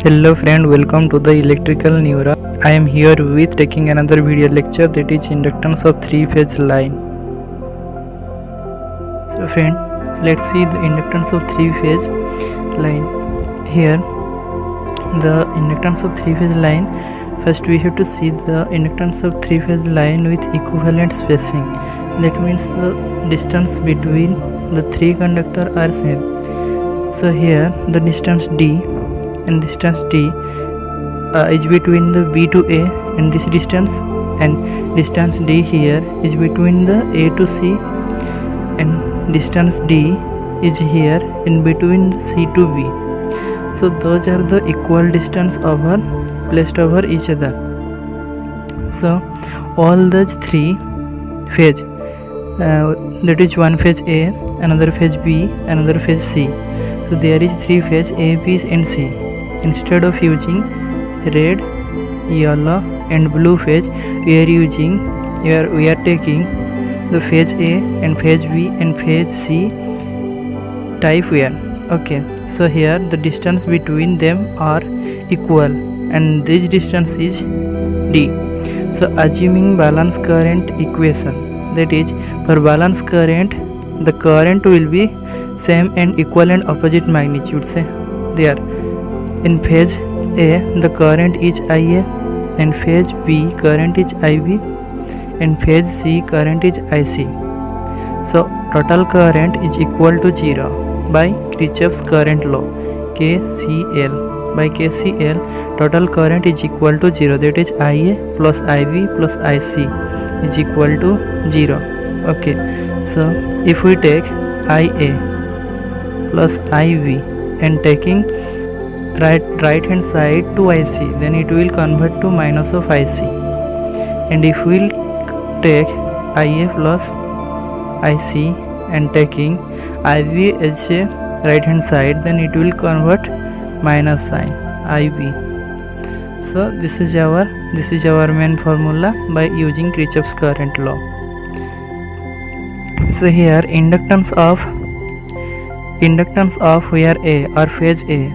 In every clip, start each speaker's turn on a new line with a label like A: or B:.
A: Hello friend, welcome to the Electrical Neura. I am here with taking another video lecture, that is inductance of three-phase line. So friend, let's see the inductance of three-phase line. Here the inductance of three-phase line, first we have to see the inductance of three-phase line with equivalent spacing. That means the distance between the three conductors are same. So here the distance D and distance D is between the B to A and this distance, and distance D here is between the A to C, and distance D is here in between the C to B. So those are the equal distance placed over each other. So all those three phase, that is one phase A, another phase B, another phase C. So there is three phase A, B and C. Instead of using red, yellow and blue phase, we are taking the phase A and phase B and phase C type wire. Okay, so here the distance between them are equal and this distance is D. So assuming balance current equation, that is for balance current the current will be same and equal and opposite magnitude. Say there in phase A the current is IA, and phase B current is IB, and phase C current is IC. So total current is equal to 0 by Kirchhoff's current law, KCL. By KCL total current is equal to 0, that is IA plus IB plus IC is equal to 0. Okay, so if we take IA plus IB and taking right hand side to IC, then it will convert to minus of IC, and if we will take IA plus IC and taking IB as a right hand side, then it will convert minus sign IB. So this is our main formula by using Kirchhoff's current law. So here inductance of wire A or phase A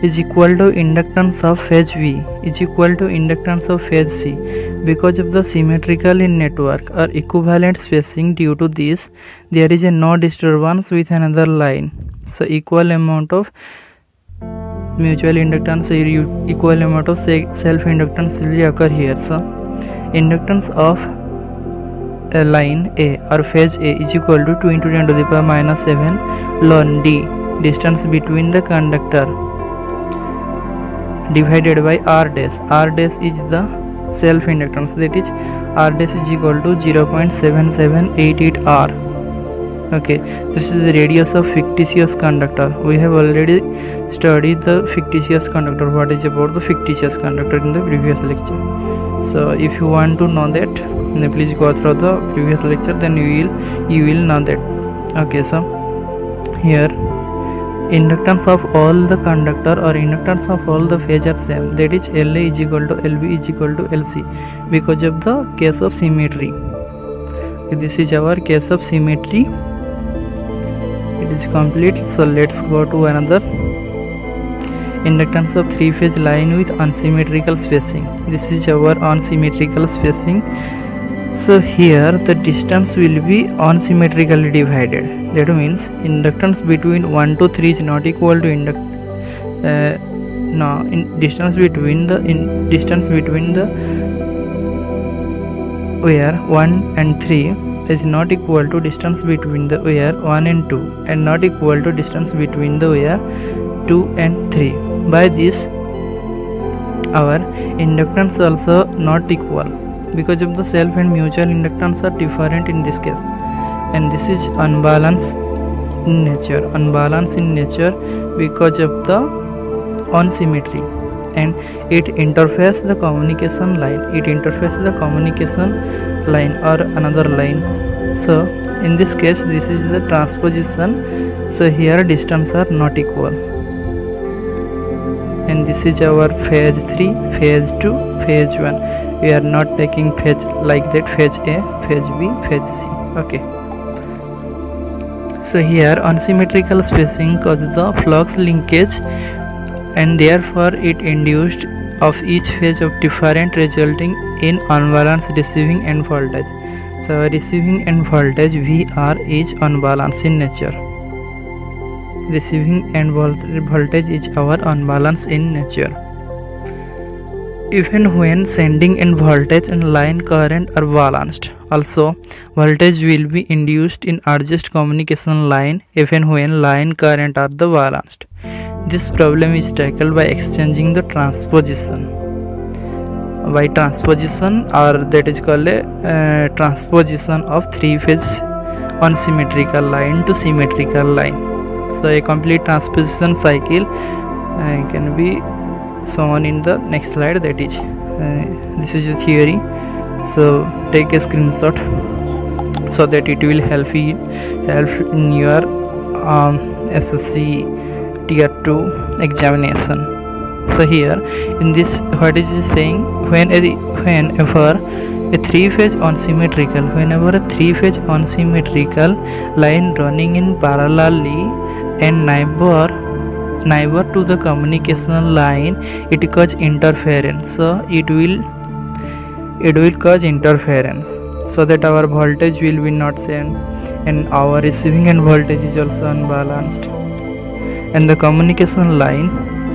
A: is equal to inductance of phase B is equal to inductance of phase C. Because of the symmetrical in network or equivalent spacing, due to this there is a no disturbance with another line. So equal amount of mutual inductance, equal amount of self inductance will occur here. So inductance of a line A or phase A is equal to 2 into 10 to the power minus 7 ln D, distance between the conductor, divided by R dash. R dash is the self inductance, that is R dash is equal to 0.7788 R. Okay, this is the radius of fictitious conductor. We have already studied the fictitious conductor, what is about the fictitious conductor in the previous lecture. So if you want to know that, then please go through the previous lecture, then you will know that. Okay, so here inductance of all the conductor or inductance of all the phase are same, that is LA is equal to LB is equal to LC, because of the case of symmetry. This is our case of symmetry. It is complete. So let's go to another inductance of three phase line with unsymmetrical spacing. This is our unsymmetrical spacing. So here the distance will be unsymmetrically divided. That means inductance between 1 to 3 is not equal to distance between the wire 1 and 3 is not equal to distance between the wire 1 and 2, and not equal to distance between the wire 2 and 3. By this our inductance also not equal, because of the self and mutual inductance are different in this case, and this is unbalance in nature because of the unsymmetry, and it interferes the communication line or another line. So in this case this is the transposition. So here distance are not equal, and this is our phase 3, phase 2, phase 1. We are not taking phase like that, phase A, phase B, phase C. Okay, so here unsymmetrical spacing causes the flux linkage and therefore it induced of each phase of different, resulting in unbalanced receiving end voltage. So receiving end voltage VR is unbalanced in nature. Receiving end voltage is our unbalance in nature. Even when sending end voltage and line current are balanced, also voltage will be induced in adjust communication line even when line current are the balanced. This problem is tackled by exchanging the transposition. By transposition, or that is called a transposition of three-phase unsymmetrical line to symmetrical line. So a complete transposition cycle can be shown in the next slide. That is this is a theory, so take a screenshot so that it will help in your SSC tier 2 examination. So here in this, what is it saying? Whenever a three-phase unsymmetrical line running in parallelly and neighbor to the communication line, it cause interference. So it will cause interference, so that our voltage will be not same and our receiving end voltage is also unbalanced. And the communication line,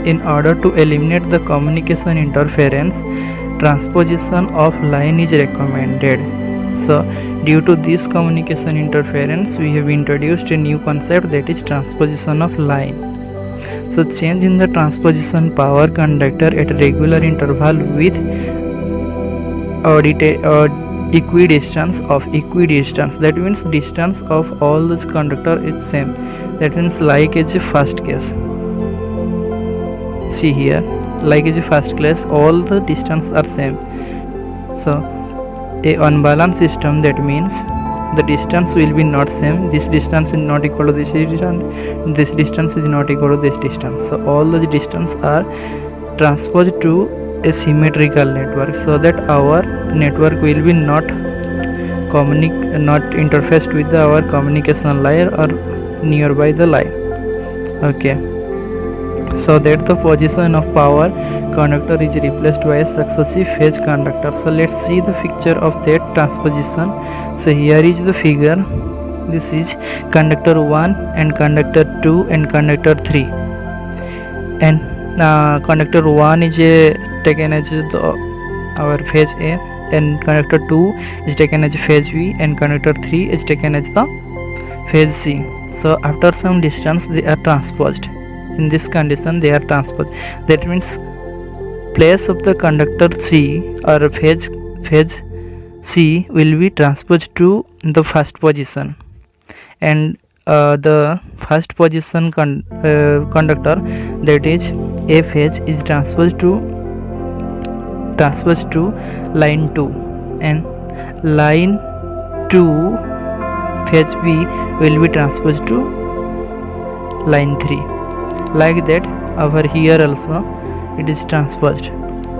A: in order to eliminate the communication interference, transposition of line is recommended. So due to this communication interference, we have introduced a new concept, that is transposition of line. So change in the transposition power conductor at regular interval with equidistance, that means distance of all this conductor is same. That means like as a first case. See here, like as a first case, all the distance are same. So a unbalanced system, that means the distance will be not same. This distance is not equal to this distance is not equal to this distance. So all the distance are transposed to a symmetrical network, so that our network will be not interfaced with our communication line or nearby the line. Okay, so that the position of power conductor is replaced by a successive phase conductor. So let's see the picture of that transposition. So here is the figure. This is conductor 1 and conductor 2 and conductor 3, and conductor 1 is taken as our phase A, and conductor 2 is taken as phase B, and conductor 3 is taken as the phase C. So after some distance they are transposed. In this condition they are transposed. That means place of the conductor C or phase C will be transposed to the first position, and the first position conductor, that is A phase, is transposed to line 2, and line 2 phase B will be transposed to line 3. Like that over here also it is transposed.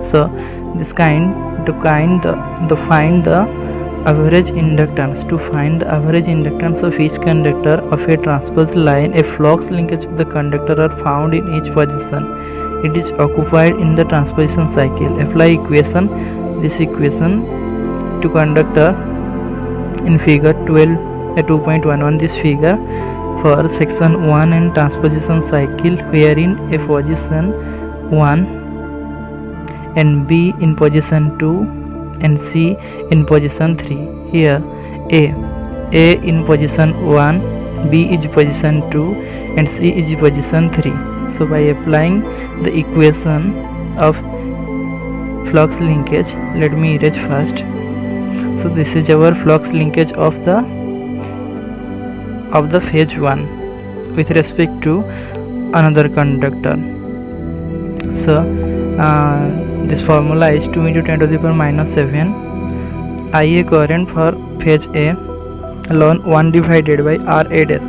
A: So this kind to find the average inductance. To find the average inductance of each conductor of a transposed line, a flux linkage of the conductor are found in each position. It is occupied in the transposition cycle. Apply equation. This equation to conductor in figure 2.11. This figure for section 1 and transposition cycle, wherein a position 1 and B in position 2 and C in position 3. Here A in position 1, B is position 2 and C is position 3. So by applying the equation of flux linkage, let me erase first. So this is our flux linkage of the phase 1 with respect to another conductor. So this formula is 2 into 10 to the power minus 7 IA current for phase A alone 1 divided by RA dash,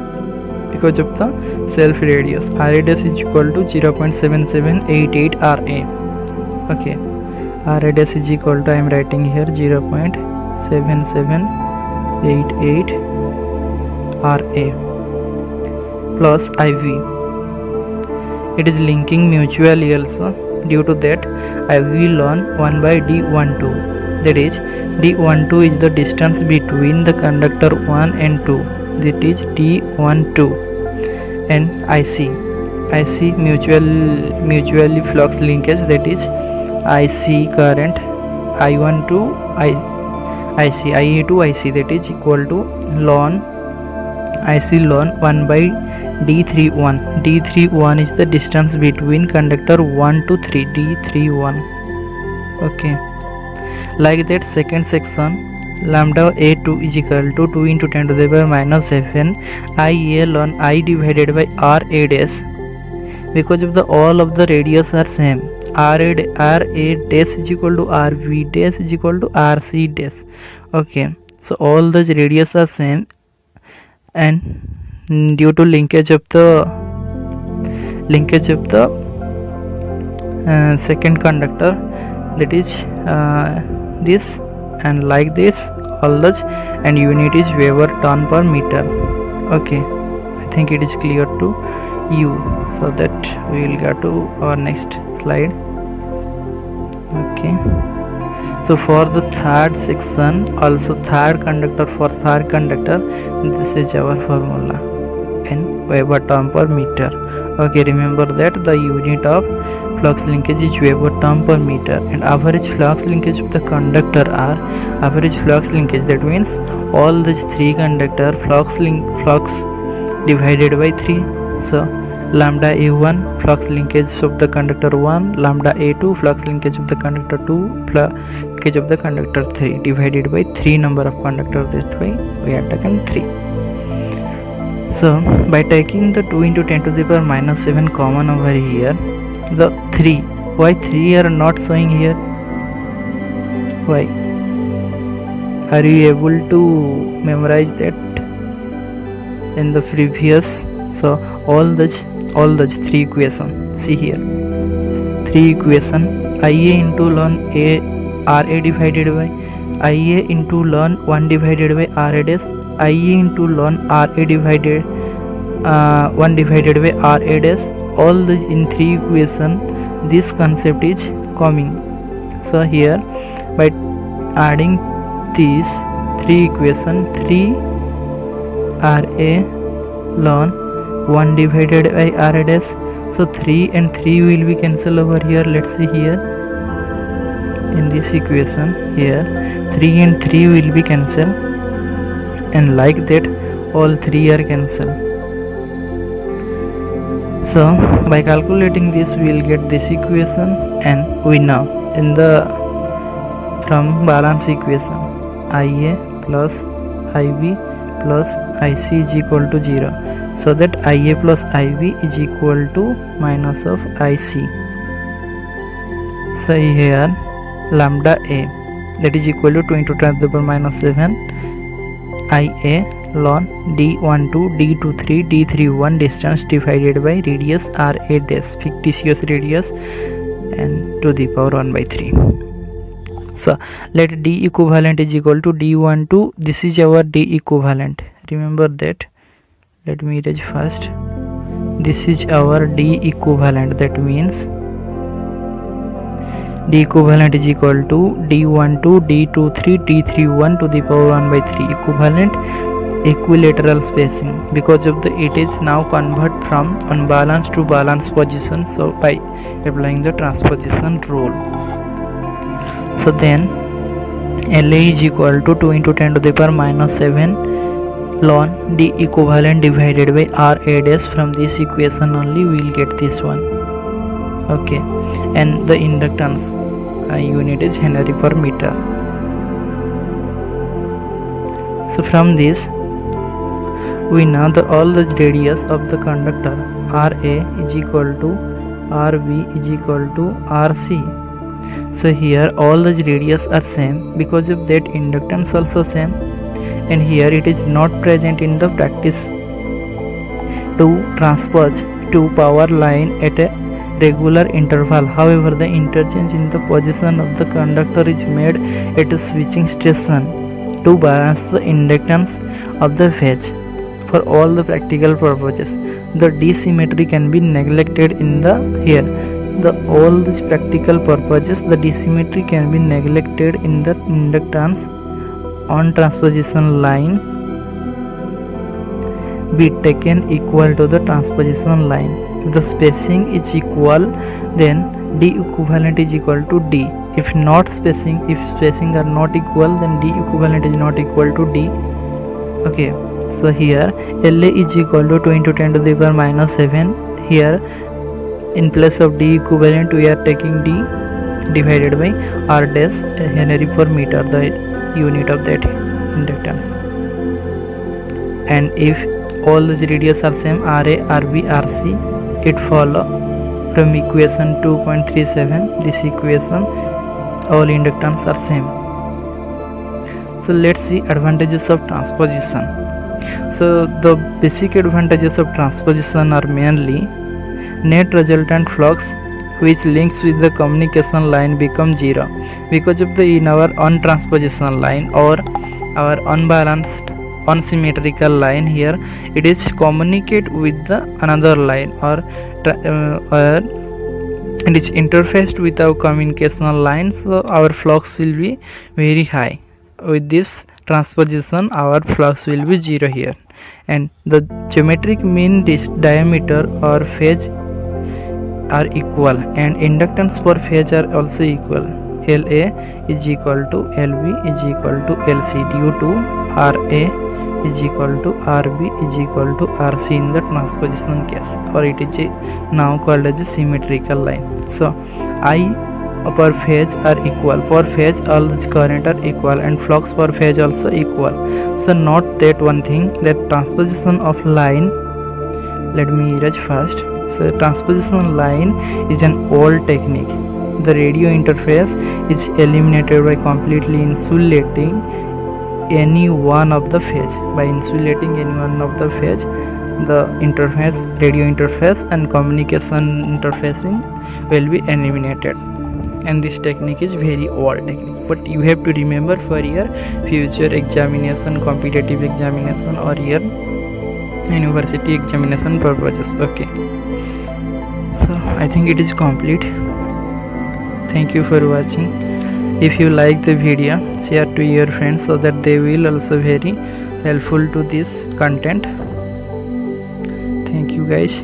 A: because of the self radius. RA dash is equal to 0.7788 RA. Okay, RA dash is equal to, I am writing here, 0.7788 RA plus IV. it is linking mutually also. Due to that, I will learn 1 by D12. That is, D12 is the distance between the conductor 1 and 2. That is D12. And IC mutually flux linkage, that is IC current I1 to IC, IE to IC, that is equal to ln IC ln 1 by D31. D31 is the distance between conductor 1 to 3, D31. Okay, like that. Second section, lambda A2 is equal to 2 into 10 to the power minus 7 IA ln I divided by RA dash. Because of the all of the radius are same, RA dash is equal to RV dash is equal to RC dash. Okay, so all the radius are same, and due to linkage of the second conductor, that is this, and like this all the, and unit is Weber turn per meter. Okay, I think it is clear to you, so that we will go to our next slide. Okay, so for the third section, also third conductor, for third conductor, this is our formula, and Weber turn per meter. Okay, remember that the unit of flux linkage is Weber turn per meter, and average flux linkage of the conductor are average flux linkage, that means all these three conductor flux divided by 3. So lambda A1 flux linkage of the conductor 1, lambda A2 flux linkage of the conductor 2, flux linkage of the conductor 3, divided by 3 number of conductors. That way we are taken 3. So by taking the 2 into 10 to the power minus 7 common over here, the 3, why 3 are not showing here? Why? Are you able to memorize that in the previous? So all the 3 equation, see here, 3 equation, IA into ln A RA divided by IA into ln 1 divided by RA dash, IA into ln RA divided 1 divided by RA dash, all this in 3 equation this concept is coming. So here by adding these 3 equation, 3 RA ln 1 divided by RA dash, so 3 and 3 will be cancelled over here. Let's see here in this equation, here 3 and 3 will be cancelled, and like that all 3 are cancelled. So by calculating this we will get this equation, and we know in the from balance equation IA plus IB plus IC is equal to 0, so that IA plus IB is equal to minus of IC. So here lambda A, that is equal to 2 into 10 to the power minus 7 IA ln D12 D23 D31 distance divided by radius RA dash, fictitious radius, and to the power 1 by 3. So let D equivalent is equal to D12. This is our D equivalent. Remember that. Let me erase first. This is our D equivalent. That means D equivalent is equal to D12 D23 D31 to the power 1 by 3. Equivalent equilateral spacing, because of the it is now convert from unbalanced to balanced position, so by applying the transposition rule. So then LA is equal to 2 into 10 to the power minus 7 ln D equivalent divided by RA dash. From this equation only we will get this one. Okay, and the inductance unit is Henry per meter. So from this we know the all the radius of the conductor RA is equal to RV is equal to RC. So here all the radius are same, because of that inductance also same, and here it is not present in the practice to transpose to power line at a regular interval. However, the interchange in the position of the conductor is made at a switching station to balance the inductance of the phase. for all the practical purposes. The D symmetry can be neglected in the here. The all these practical purposes, the D symmetry can be neglected in the inductance on transposition line be taken equal to the transposition line. If the spacing is equal, then D equivalent is equal to D. If spacing are not equal, then D equivalent is not equal to D. Okay, so here LA is equal to 2 into 10 to the power minus 7. Here in place of D equivalent we are taking D divided by R dash Henry per meter, the unit of that inductance. And if all these radius are same, RA, RB, RC, it follow from equation 2.37, this equation all inductance are same. So let's see advantages of transposition. So the basic advantages of transposition are mainly net resultant flux which links with the communication line become zero because of the in our untransposition line or our unbalanced unsymmetrical line. Here it is communicate with the another line or it is interfaced with our communication line, so our flux will be very high. With this transposition our flux will be zero here, and the geometric mean diameter or phase are equal and inductance for phase are also equal. LA is equal to LB is equal to LC due to RA is equal to RB is equal to RC in the transposition case, or it is now called as a symmetrical line. So I per phase are equal. For phase all the current are equal and flux per phase also equal. So note that one thing, that transposition of line, let me erase first. So transposition line is an old technique. The radio interface is eliminated by completely insulating any one of the phase. By insulating any one of the phase, the interface, radio interface and communication interfacing will be eliminated. And this technique is very old technique, but you have to remember for your future examination, competitive examination or your university examination purposes. Okay, so I think it is complete. Thank you for watching. If you like the video, share to your friends so that they will also very helpful to this content. Thank you guys.